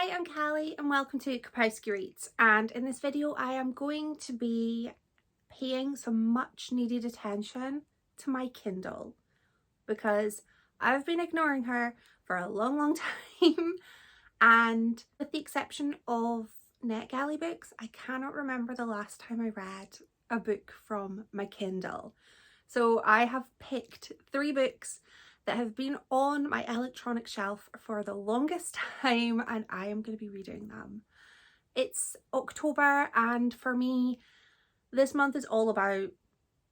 Hi, I'm Callie and welcome to Cosy Reads, and in this video I am going to be paying some much needed attention to my Kindle because I've been ignoring her for a long time, and with the exception of NetGalley books, I cannot remember the last time I read a book from my Kindle. So I have picked 3 books that have been on my electronic shelf for the longest time, and I am going to be reading them. It's October, and for me this month is all about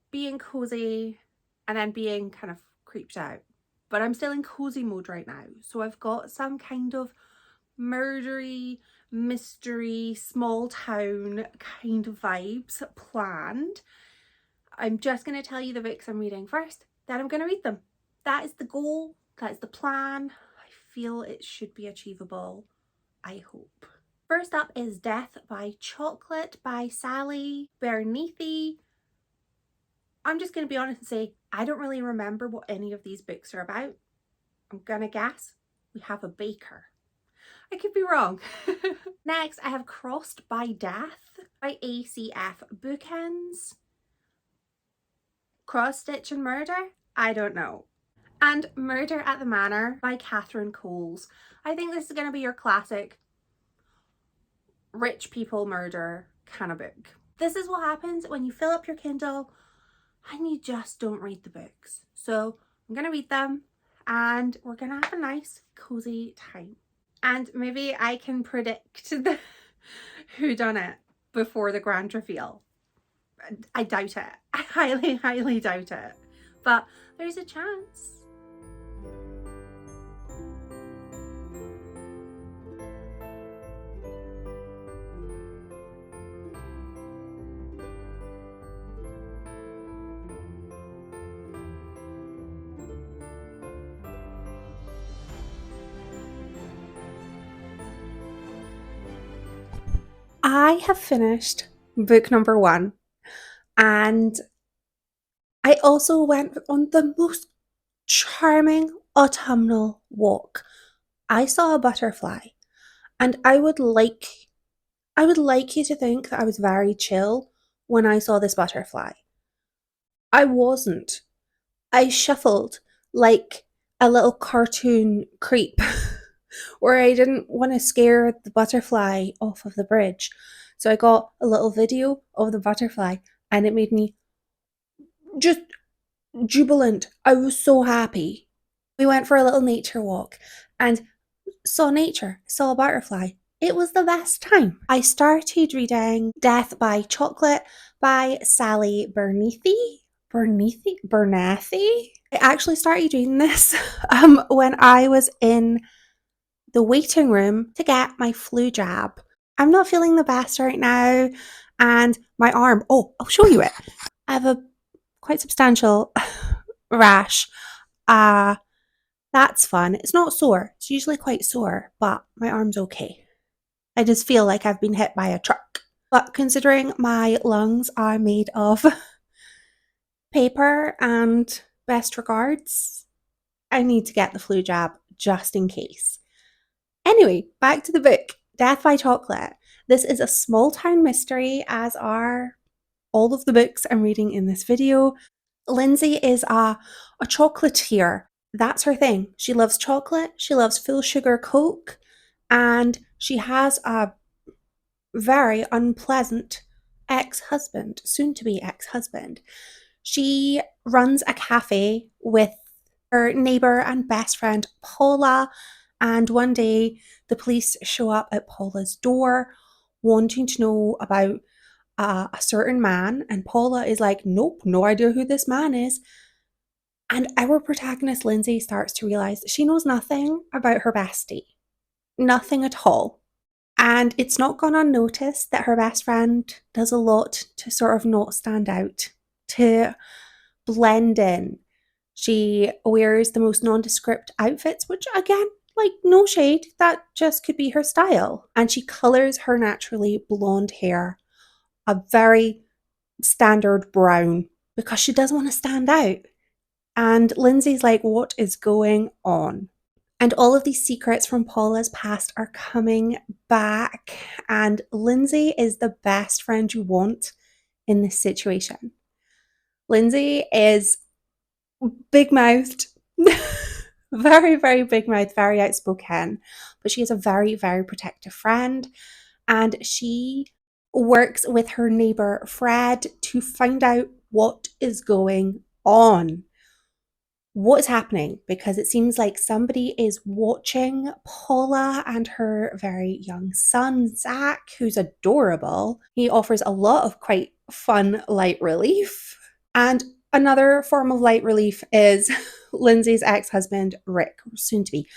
being cozy and then being kind of creeped out, but I'm still in cozy mode right now. So I've got some kind of murdery, mystery, small town kind of vibes planned. I'm just going to tell you the books I'm reading first, then I'm going to read them. That is the goal, that is the plan. I feel it should be achievable, I hope. First up is Death by Chocolate by Sally Berneathy. I'm just going to be honest and say I don't really remember what any of these books are about. I'm gonna guess we have a baker. I could be wrong. Next I have Crossed by Death by ACF Bookens. Cross Stitch and Murder? I don't know. And Murder at the Manor by Catherine Coles. I think this is going to be your classic rich people murder kind of book. This is what happens when you fill up your Kindle and you just don't read the books. So I'm going to read them and we're going to have a nice cozy time. And maybe I can predict the whodunit before the grand reveal. I doubt it. I highly doubt it. But there's a chance. I have finished book number 1, and I also went on the most charming autumnal walk. I saw a butterfly, and I would like you to think that I was very chill when I saw this butterfly. I wasn't. I shuffled like a little cartoon creep where I didn't want to scare the butterfly off of the bridge. So I got a little video of the butterfly and it made me just jubilant. I was so happy. We went for a little nature walk and saw nature, saw a butterfly. It was the best time. I started reading Death by Chocolate by Sally Berneathy. Berneathy? I actually started reading this when I was in the waiting room to get my flu jab. I'm not feeling the best right now, and my arm, oh, I'll show you it. I have a quite substantial rash. That's fun. It's not sore. It's usually quite sore, but my arm's okay. I just feel like I've been hit by a truck. But considering my lungs are made of paper and best regards, I need to get the flu jab just in case. Anyway, back to the book, Death by Chocolate. This is a small town mystery, as are all of the books I'm reading in this video. Lindsay is a chocolatier. That's her thing. She loves chocolate, she loves full sugar Coke, and she has a very unpleasant ex-husband, soon-to-be ex-husband. She runs a cafe with her neighbour and best friend Paula, and one day the police show up at Paula's door wanting to know about a certain man, and Paula is like, nope, no idea who this man is. And our protagonist Lindsay starts to realise she knows nothing about her bestie. Nothing at all. And it's not gone unnoticed that her best friend does a lot to sort of not stand out, to blend in. She wears the most nondescript outfits, which again, like, no shade, that just could be her style. And she colours her naturally blonde hair a very standard brown because she doesn't want to stand out. And Lindsay's like, what is going on? And all of these secrets from Paula's past are coming back. And Lindsay is the best friend you want in this situation. Lindsay is big mouthed, very, very big mouthed, very outspoken, but she is a very, very protective friend. And she works with her neighbour Fred to find out what is going on. What is happening? Because it seems like somebody is watching Paula and her very young son, Zach, who's adorable. He offers a lot of quite fun light relief. And another form of light relief is Lindsay's ex-husband, Rick, soon to be.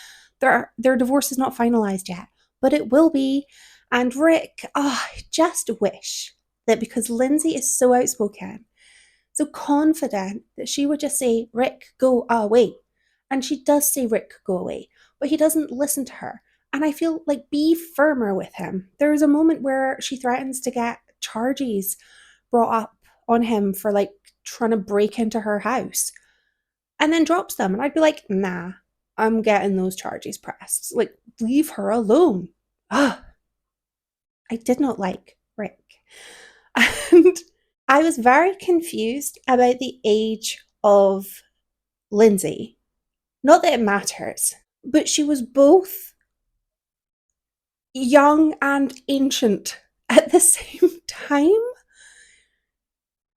Their divorce is not finalised yet, but it will be. And Rick, I just wish that because Lindsay is so outspoken, so confident, that she would just say, Rick, go away. And she does say, Rick, go away, but he doesn't listen to her. And I feel like, be firmer with him. There is a moment where she threatens to get charges brought up on him for like trying to break into her house and then drops them. And I'd be like, nah, I'm getting those charges pressed. Like, leave her alone. Ugh. I did not like Rick. And I was very confused about the age of Lindsay. Not that it matters, but she was both young and ancient at the same time.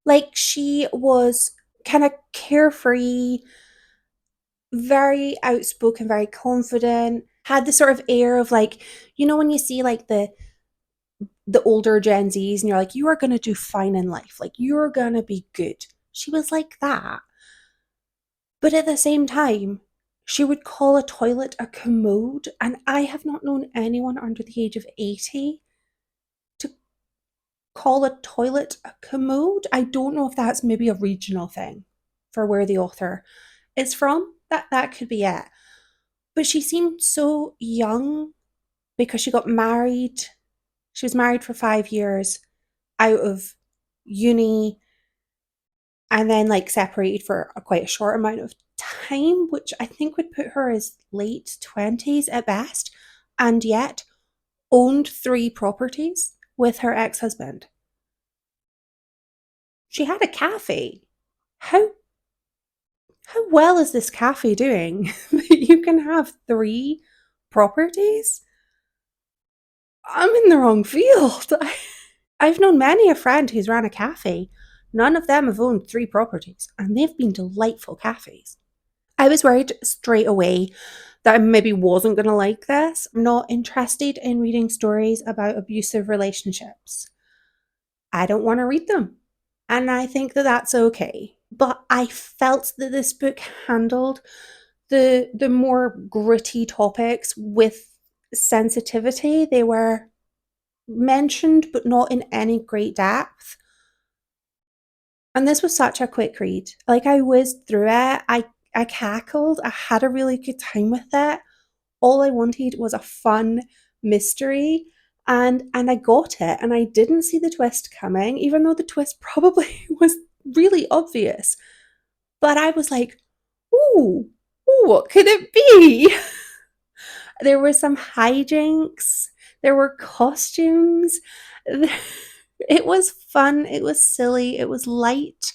Like, she was kind of carefree, very outspoken, very confident, had the sort of air of like, you know, when you see like the older Gen Zs and you're like, you are going to do fine in life. Like, you're going to be good. She was like that. But at the same time, she would call a toilet a commode. And I have not known anyone under the age of 80 to call a toilet a commode. I don't know if that's maybe a regional thing for where the author is from. That could be it. But she seemed so young because she got married. She was married for 5 years out of uni and then like separated for quite a short amount of time, which I think would put her as late 20s at best, and yet owned 3 properties with her ex-husband. She had a cafe. How well is this cafe doing that you can have 3 properties? I'm in the wrong field. I've known many a friend who's ran a cafe. None of them have owned 3 properties, and they've been delightful cafes. I was worried straight away that I maybe wasn't going to like this. I'm not interested in reading stories about abusive relationships. I don't want to read them. And I think that that's okay. But I felt that this book handled the more gritty topics with sensitivity. They were mentioned, but not in any great depth. And this was such a quick read. Like, I whizzed through it. I cackled. I had a really good time with it. All I wanted was a fun mystery, and I got it. And I didn't see the twist coming, even though the twist probably was really obvious. But I was like, ooh, what could it be? There were some hijinks. There were costumes. It was fun. It was silly. It was light.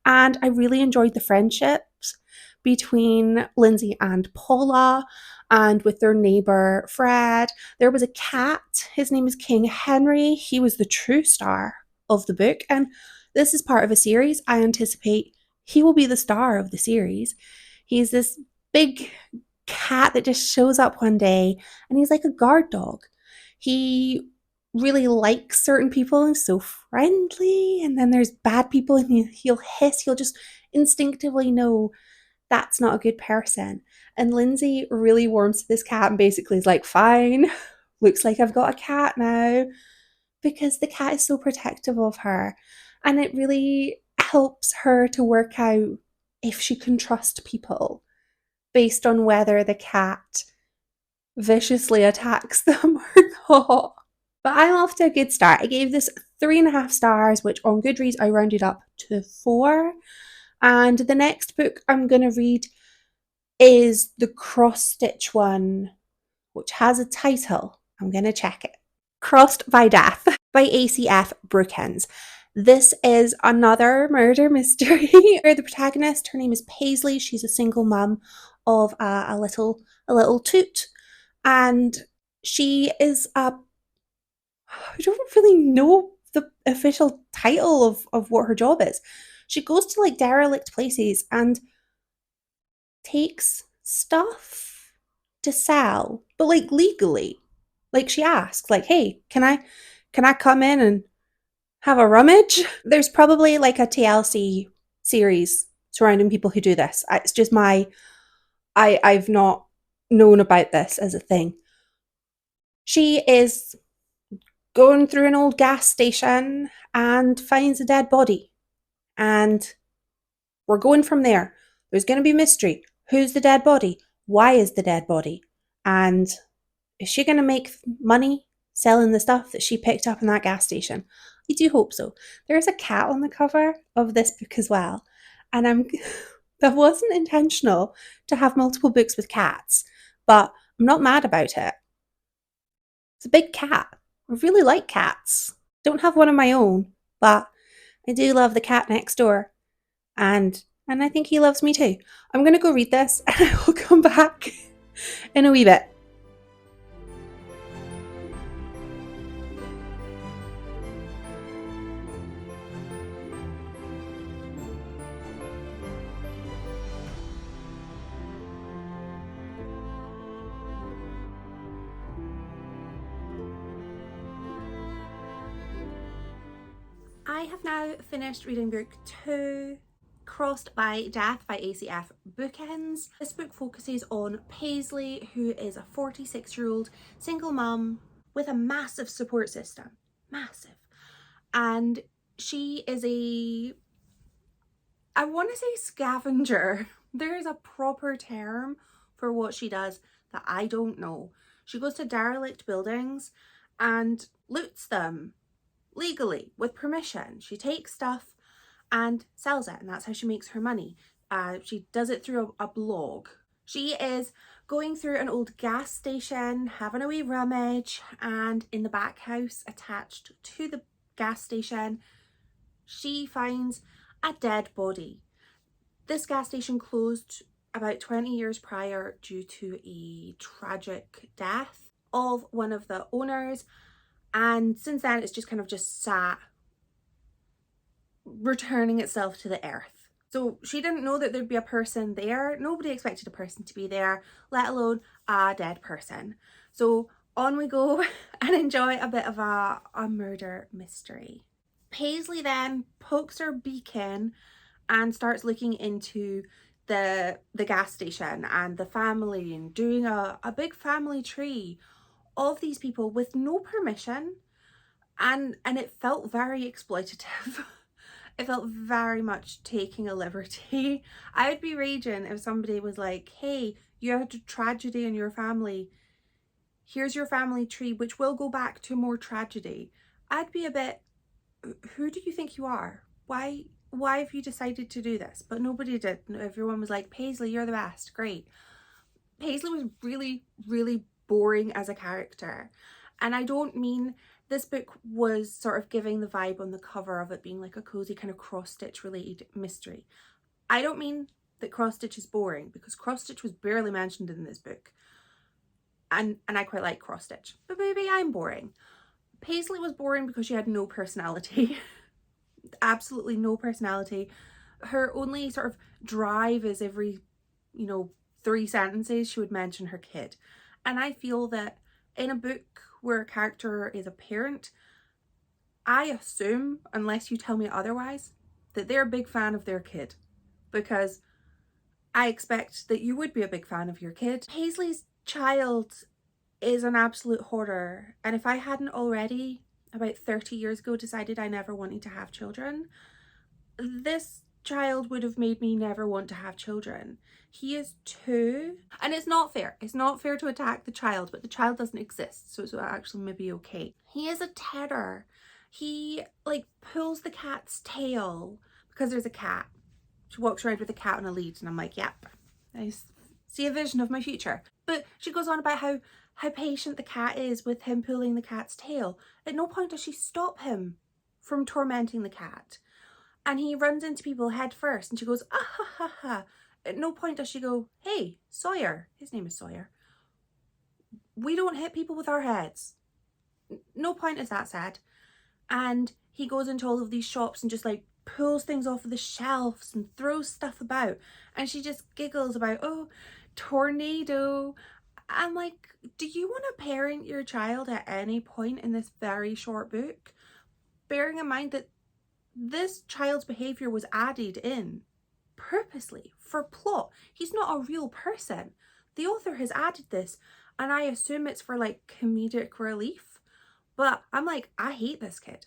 And I really enjoyed the friendships between Lindsay and Paula and with their neighbour Fred. There was a cat. His name is King Henry. He was the true star of the book. And this is part of a series. I anticipate he will be the star of the series. He's this big cat that just shows up one day and he's like a guard dog. He really likes certain people and is so friendly, and then there's bad people and he'll hiss. He'll just instinctively know that's not a good person. And Lindsay really warms to this cat and basically is like, fine, looks like I've got a cat now, because the cat is so protective of her. And it really helps her to work out if she can trust people based on whether the cat viciously attacks them or not. But I'm off to a good start. I gave this 3.5 stars, which on Goodreads I rounded up to 4. And the next book I'm going to read is the cross-stitch one, which has a title. I'm going to check it. Crossed by Death by ACF Bookens. This is another murder mystery. The protagonist, her name is Paisley. She's a single mum of a little toot, and she is a, I don't really know the official title of what her job is. She goes to like derelict places and takes stuff to sell, but like legally. Like she asks, like, "Hey, can I come in and have a rummage?" There's probably like a TLC series surrounding people who do this. It's just I've not known about this as a thing. She is going through an old gas station and finds a dead body. And we're going from there. There's going to be mystery. Who's the dead body? Why is the dead body? And is she going to make money selling the stuff that she picked up in that gas station? I do hope so. There's a cat on the cover of this book as well. And that wasn't intentional to have multiple books with cats, but I'm not mad about it. It's a big cat. I really like cats. Don't have one of my own, but I do love the cat next door. And I think he loves me too. I'm going to go read this and I will come back in a wee bit. I have now finished reading book 2, Crossed by Death by ACF Bookens. This book focuses on Paisley, who is a 46-year-old single mum with a massive support system. Massive. And she is I want to say scavenger. There is a proper term for what she does that I don't know. She goes to derelict buildings and loots them legally with permission. She takes stuff and sells it, and that's how she makes her money. She does it through a blog. She is going through an old gas station, having a wee rummage, and in the back house attached to the gas station, she finds a dead body. This gas station closed about 20 years prior due to a tragic death of one of the owners, and since then it's just kind of just sat returning itself to the earth. So she didn't know that there'd be a person there. Nobody expected a person to be there, let alone a dead person. So on we go and enjoy a bit of a murder mystery. Paisley then pokes her beak in and starts looking into the gas station and the family, and doing a big family tree of these people with no permission, and it felt very exploitative. It felt very much taking a liberty. I would be raging if somebody was like, "Hey, you had a tragedy in your family. Here's your family tree, which will go back to more tragedy." I'd be a bit, who do you think you are? Why have you decided to do this? But nobody did. Everyone was like, "Paisley, you're the best. Great." Paisley was really, really boring as a character. And I don't mean, this book was sort of giving the vibe on the cover of it being like a cozy kind of cross-stitch related mystery. I don't mean that cross-stitch is boring, because cross-stitch was barely mentioned in this book. And I quite like cross-stitch, but maybe I'm boring. Paisley was boring because she had no personality. Absolutely no personality. Her only sort of drive is every, 3 sentences she would mention her kid. And I feel that in a book where a character is a parent, I assume, unless you tell me otherwise, that they're a big fan of their kid, because I expect that you would be a big fan of your kid. Paisley's child is an absolute horror, and if I hadn't already, about 30 years ago, decided I never wanted to have children, this child would have made me never want to have children. He is 2, and it's not fair. It's not fair to attack the child, but the child doesn't exist, so it's actually maybe okay. He is a terror. He like pulls the cat's tail because there's a cat. She walks around with a cat on a lead, and I'm like, yep, see a vision of my future. But she goes on about how patient the cat is with him pulling the cat's tail. At no point does she stop him from tormenting the cat. And he runs into people head first and she goes, ah ha ha ha. At no point does she go, hey, Sawyer, his name is Sawyer, we don't hit people with our heads. No point is that said. And he goes into all of these shops and just like pulls things off of the shelves and throws stuff about. And she just giggles about, oh, tornado. I'm like, do you want to parent your child at any point in this very short book? Bearing in mind that this child's behaviour was added in purposely for plot. He's not a real person. The author has added this and I assume it's for like comedic relief. But I'm like, I hate this kid.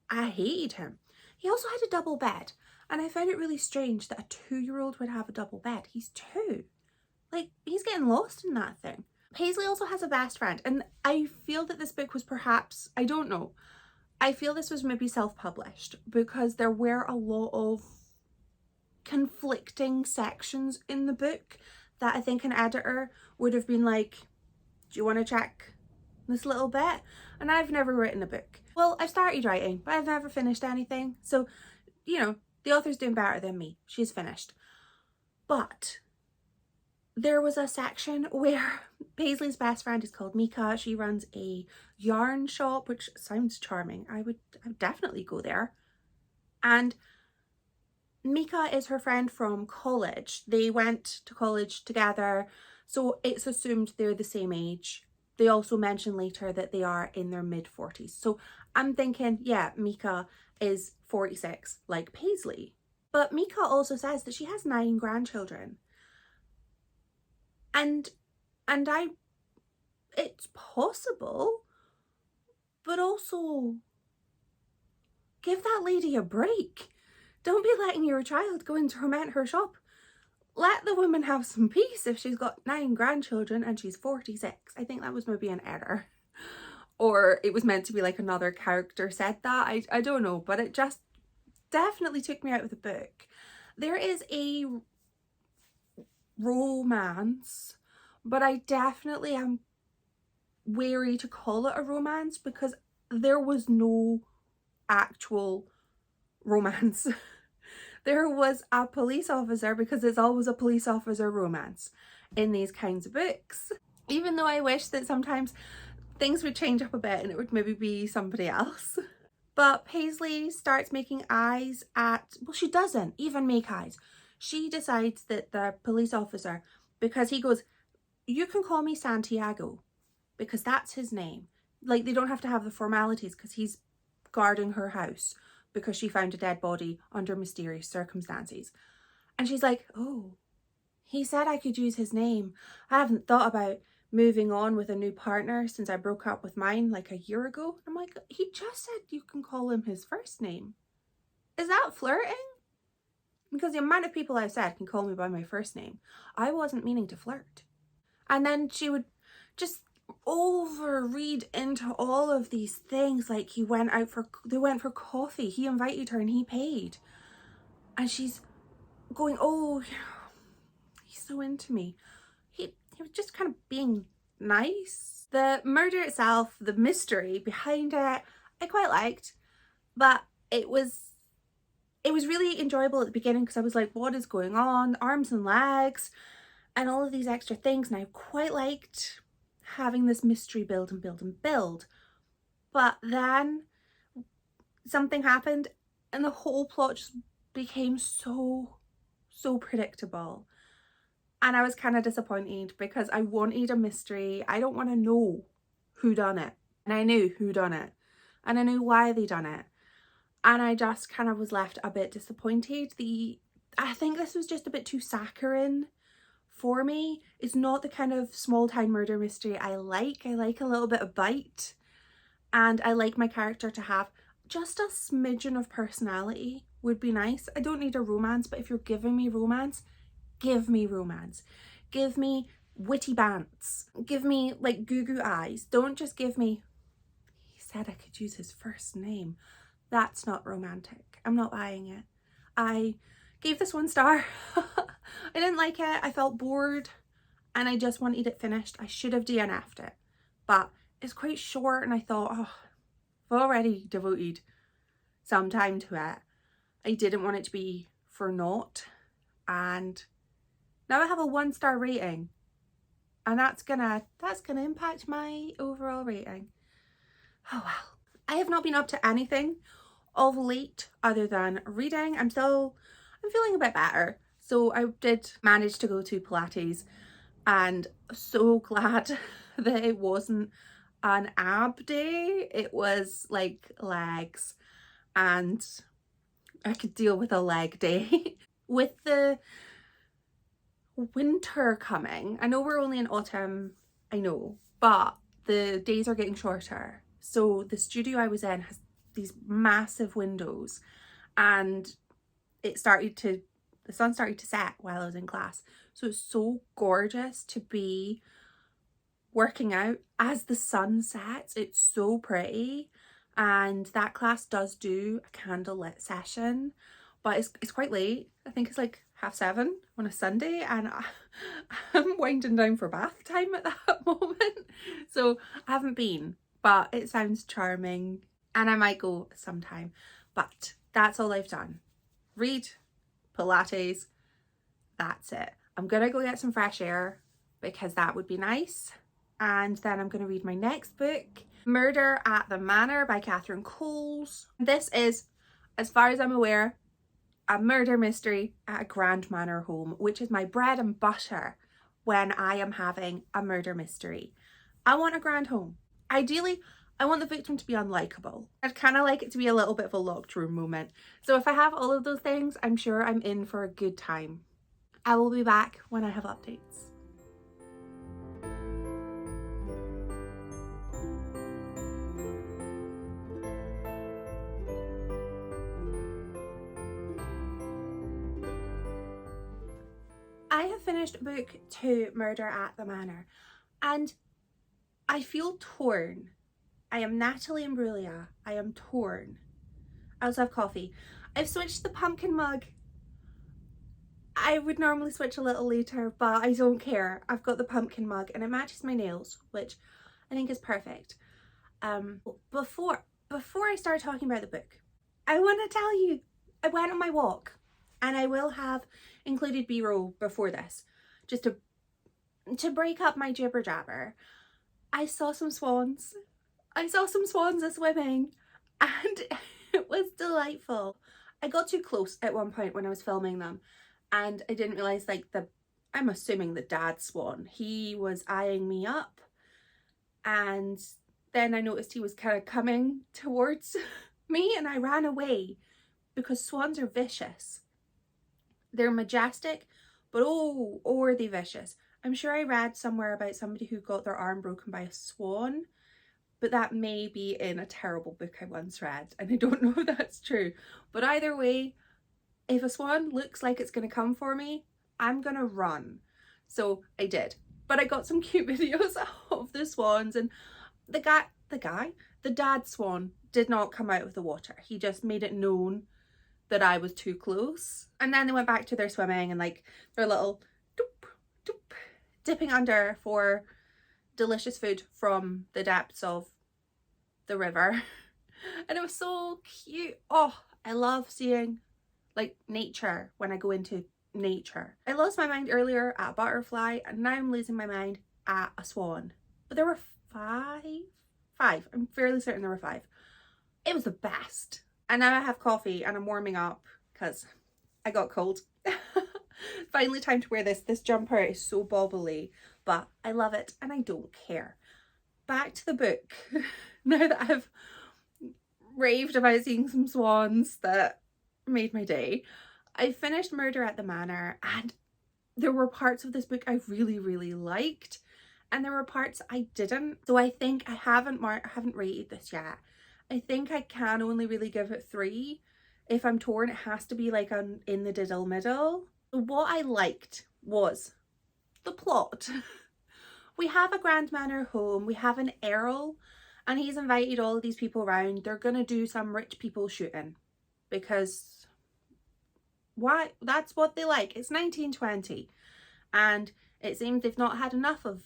I hated him. He also had a double bed and I found it really strange that a 2-year-old would have a double bed. He's 2. Like, he's getting lost in that thing. Paisley also has a best friend and I feel that this book was perhaps, I don't know, I feel this was maybe self-published because there were a lot of conflicting sections in the book that I think an editor would have been like, do you want to check this little bit? And I've never written a book. Well, I've started writing, but I've never finished anything. So, you know, the author's doing better than me. She's finished. But there was a section where Paisley's best friend is called Mika. She runs a yarn shop, which sounds charming. I would definitely go there. And Mika is her friend from college. They went to college together, so it's assumed they're the same age. They also mention later that they are in their mid-40s. So I'm thinking, yeah, Mika is 46 like Paisley. But Mika also says that she has 9 grandchildren. And it's possible, but also give that lady a break. Don't be letting your child go and torment her shop. Let the woman have some peace if she's got 9 grandchildren and she's 46. I think that was maybe an error. Or it was meant to be like another character said that. I don't know, but it just definitely took me out of the book. There is a romance, but I definitely am wary to call it a romance because there was no actual romance. There was a police officer, because it's always a police officer romance in these kinds of books. Even though I wish that sometimes things would change up a bit and it would maybe be somebody else. But Paisley starts making eyes at, well, she doesn't even make eyes. She decides that the police officer, because he goes, you can call me Santiago, because that's his name. Like, they don't have to have the formalities because he's guarding her house because she found a dead body under mysterious circumstances. And she's like, oh, he said I could use his name. I haven't thought about moving on with a new partner since I broke up with mine like a year ago. I'm like, he just said you can call him his first name. Is that flirting? Because the amount of people I've said can call me by my first name. I wasn't meaning to flirt. And then she would just overread into all of these things, like they went for coffee, he invited her and he paid, and she's going, oh, he's so into me. He was just kind of being nice. The murder itself, the mystery behind it, I quite liked, but it was really enjoyable at the beginning because I was like, what is going on? Arms and legs and all of these extra things, and I quite liked having this mystery build and build and build. But then something happened and the whole plot just became so predictable, and I was kind of disappointed because I wanted a mystery. I don't want to know who done it, and I knew who done it and I knew why they done it, and I just kind of was left a bit disappointed. I think this was just a bit too saccharine for me. It's not the kind of small town murder mystery I like. I like a little bit of bite, and I like my character to have just a smidgen of personality would be nice. I don't need a romance, but if you're giving me romance, give me romance. Give me witty bants. Give me like goo goo eyes. Don't just give me, he said I could use his first name. That's not romantic. I'm not buying it. I gave this 1 star. I didn't like it. I felt bored. and I just wanted it finished. I should have DNF'd it, but it's quite short and I thought, oh, I've already devoted some time to it. I didn't want it to be for naught, and now I have a 1-star rating, and that's gonna impact my overall rating. Oh well. I have not been up to anything of late other than reading. I'm feeling a bit better. So I did manage to go to Pilates, and so glad that it wasn't an ab day. It was like legs, and I could deal with a leg day. With the winter coming, I know we're only in autumn, I know, but the days are getting shorter. So the studio I was in has these massive windows, and the sun started to set while I was in class. So it's so gorgeous to be working out as the sun sets. It's so pretty. And that class does do a candlelit session, but it's quite late. I think it's like 7:30 on a Sunday, and I'm winding down for bath time at that moment. So I haven't been, but it sounds charming and I might go sometime. But that's all I've done. Read, Pilates, that's it. I'm gonna go get some fresh air because that would be nice. And then I'm gonna read my next book, Murder at the Manor by Catherine Coles. This is, as far as I'm aware, a murder mystery at a grand manor home, which is my bread and butter when I am having a murder mystery. I want a grand home. Ideally, I want the victim to be unlikable. I'd kind of like it to be a little bit of a locked room moment. So if I have all of those things, I'm sure I'm in for a good time. I will be back when I have updates. I have finished book 2, Murder at the Manor, and I feel torn. I am Natalie Imbruglia. I am torn. I also have coffee. I've switched the pumpkin mug. I would normally switch a little later, but I don't care. I've got the pumpkin mug and it matches my nails, which I think is perfect. Before I start talking about the book, I want to tell you, I went on my walk, and I will have included B-roll before this, just to break up my jibber jabber. I saw some swans. I saw some swans swimming, and it was delightful. I got too close at one point when I was filming them, and I didn't realise, like, I'm assuming the dad swan, he was eyeing me up, and then I noticed he was kind of coming towards me, and I ran away because swans are vicious. They're majestic, but oh, are they vicious. I'm sure I read somewhere about somebody who got their arm broken by a swan, but that may be in a terrible book I once read, and I don't know if that's true. But either way, if a swan looks like it's going to come for me, I'm going to run. So I did. But I got some cute videos of the swans, and the dad swan did not come out of the water. He just made it known that I was too close. And then they went back to their swimming and like their little doop, doop, dipping under for delicious food from the depths of the river. And it was so cute. Oh, I love seeing like nature when I go into nature. I lost my mind earlier at a butterfly, and now I'm losing my mind at a swan. But there were five. I'm fairly certain there were 5. It was the best. And now I have coffee and I'm warming up because I got cold. Finally time to wear this. This jumper is so bobbly, but I love it and I don't care. Back to the book. Now that I've raved about seeing some swans that made my day, I finished Murder at the Manor, and there were parts of this book I really, really liked, and there were parts I didn't. So I think I haven't rated this yet. I think I can only really give it 3. If I'm torn, it has to be like in the diddle middle. What I liked was the plot. We have a grand manor home. We have an earl, and he's invited all of these people around. They're gonna do some rich people shooting because why? That's what they like. It's 1920, and It seems they've not had enough of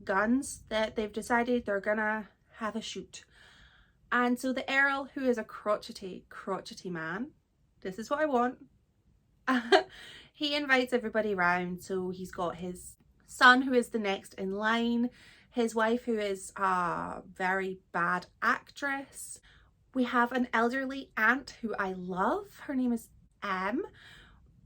guns, that they've decided they're gonna have a shoot. And so the Earl, who is a crotchety man, this is what I want, he invites everybody round. So he's got his son, who is the next in line, his wife, who is a very bad actress. We have an elderly aunt who I love. Her name is Em.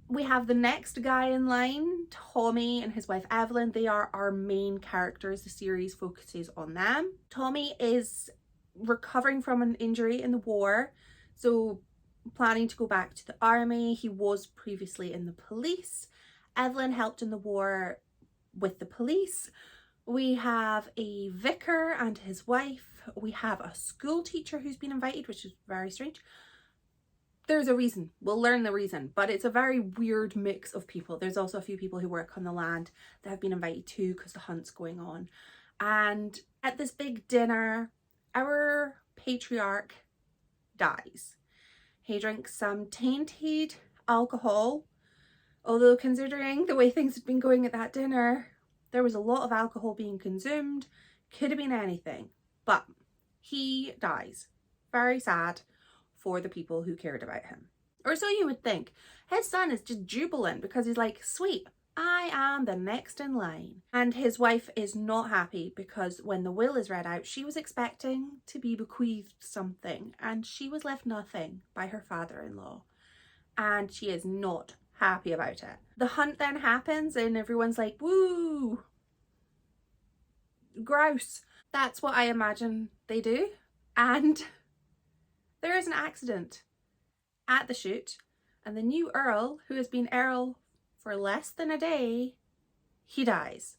We have the next guy in line, Tommy, and his wife Evelyn. They are our main characters. The series focuses on them. Tommy is recovering from an injury in the war, so planning to go back to the army. He was previously in the police. Evelyn helped in the war with the police. We have a vicar and his wife. We have a school teacher who's been invited, which is very strange. There's a reason. We'll learn the reason, but it's a very weird mix of people. There's also a few people who work on the land that have been invited too, because the hunt's going on. And at this big dinner, our patriarch dies. He drinks some tainted alcohol, although considering the way things had been going at that dinner, there was a lot of alcohol being consumed. Could have been anything, but he dies. Very sad for the people who cared about him. Or so you would think. His son is just jubilant because he's like, sweet, I am the next in line. And his wife is not happy because when the will is read out, she was expecting to be bequeathed something and she was left nothing by her father-in-law. And she is not happy about it. The hunt then happens and everyone's like, woo, grouse. That's what I imagine they do. And there is an accident at the shoot, and the new Earl, who has been Earl for less than a day, he dies.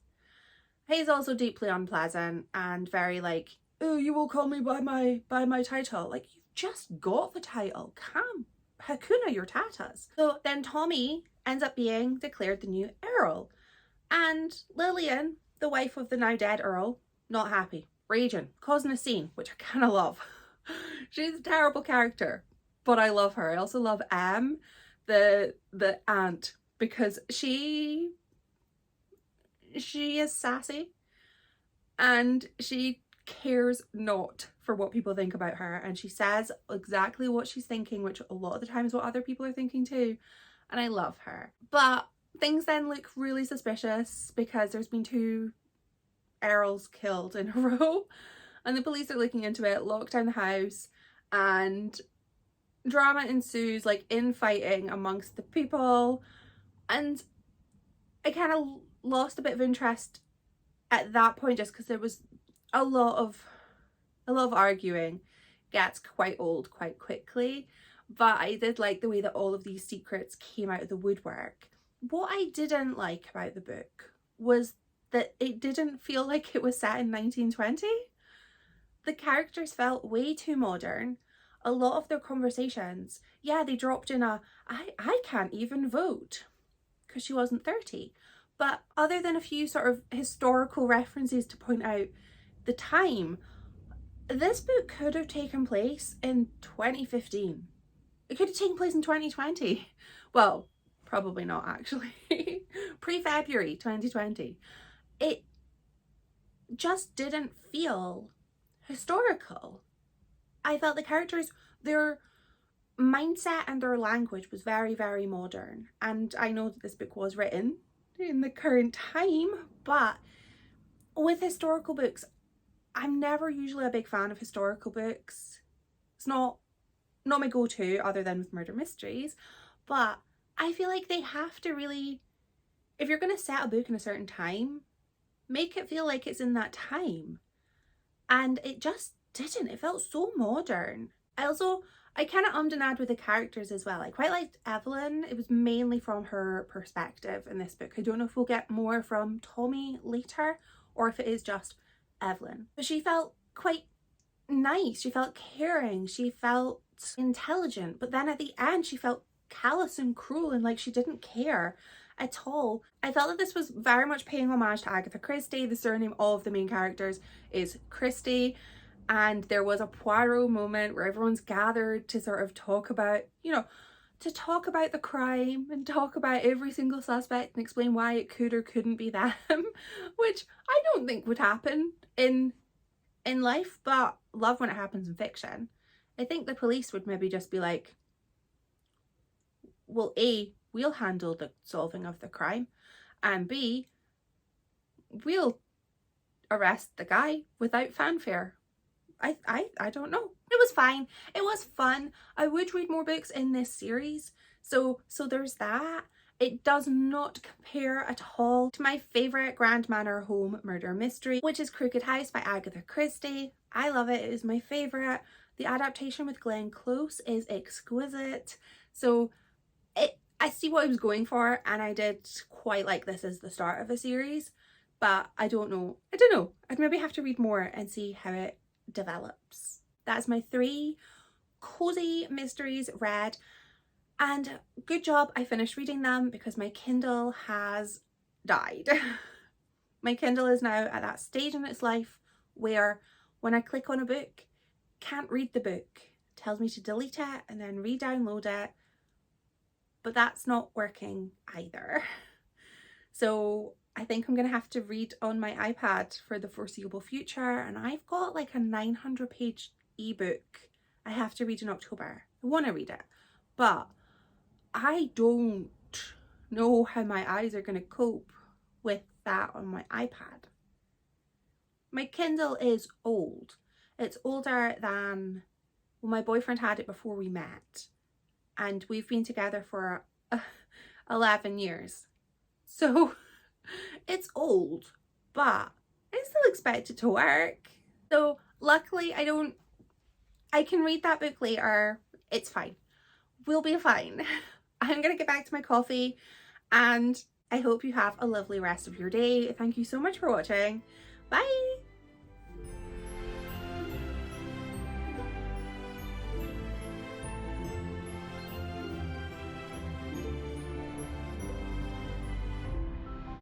He's also deeply unpleasant and very like, oh, you will call me by my title. Like, you've just got the title. Come, Hakuna your tatas. So then Tommy ends up being declared the new Earl. And Lillian, the wife of the now dead Earl, not happy, raging, causing a scene, which I kind of love. She's a terrible character, but I love her. I also love Em, the aunt, because she is sassy and she cares not for what people think about her, and she says exactly what she's thinking, which a lot of the time is what other people are thinking too, and I love her. But things then look really suspicious because there's been 2 Earls killed in a row. And the police are looking into it, lock down the house, and drama ensues, like infighting amongst the people. And I kind of lost a bit of interest at that point just because there was a lot of arguing. Gets quite old quite quickly. But I did like the way that all of these secrets came out of the woodwork. What I didn't like about the book was that it didn't feel like it was set in 1920. The characters felt way too modern. A lot of their conversations, yeah, they dropped in I can't even vote, because she wasn't 30. But other than a few sort of historical references to point out the time, this book could have taken place in 2015. It could have taken place in 2020. Well, probably not actually. Pre-February 2020. It just didn't feel historical. I felt the characters, their mindset and their language was very, very modern. And I know that this book was written in the current time, but with historical books, I'm never usually a big fan of historical books. It's not my go-to other than with murder mysteries, but I feel like they have to really, if you're going to set a book in a certain time, make it feel like it's in that time. And it just didn't. It felt so modern. I kind of ummed and ahed with the characters as well. I quite liked Evelyn. It was mainly from her perspective in this book. I don't know if we'll get more from Tommy later or if it is just Evelyn. But she felt quite nice. She felt caring. She felt intelligent. But then at the end, she felt callous and cruel and like she didn't care at all. I felt that this was very much paying homage to Agatha Christie. The surname of the main characters is Christie, and there was a Poirot moment where everyone's gathered to sort of talk about, you know, to talk about the crime and talk about every single suspect and explain why it could or couldn't be them, which I don't think would happen in life, but love when it happens in fiction. I think the police would maybe just be like, well, A, we'll handle the solving of the crime, and B, we'll arrest the guy without fanfare. I don't know. It was fine. It was fun. I would read more books in this series. So there's that. It does not compare at all to my favourite Grand Manor home murder mystery, which is Crooked House by Agatha Christie. I love it. It is my favourite. The adaptation with Glenn Close is exquisite. So I see what I was going for, and I did quite like this as the start of a series, but I don't know. I'd maybe have to read more and see how it develops. That's my 3 cozy mysteries read, and good job I finished reading them because my Kindle has died. My Kindle is now at that stage in its life where when I click on a book, can't read the book. It tells me to delete it and then re-download it, but that's not working either. So I think I'm going to have to read on my iPad for the foreseeable future, and I've got like a 900-page ebook I have to read in October. I want to read it, but I don't know how my eyes are going to cope with that on my iPad. My Kindle is old. It's older than, well, my boyfriend had it before we met, and we've been together for 11 years. So it's old, but I still expect it to work. So luckily I can read that book later. It's fine. We'll be fine. I'm gonna get back to my coffee, and I hope you have a lovely rest of your day. Thank you so much for watching. Bye!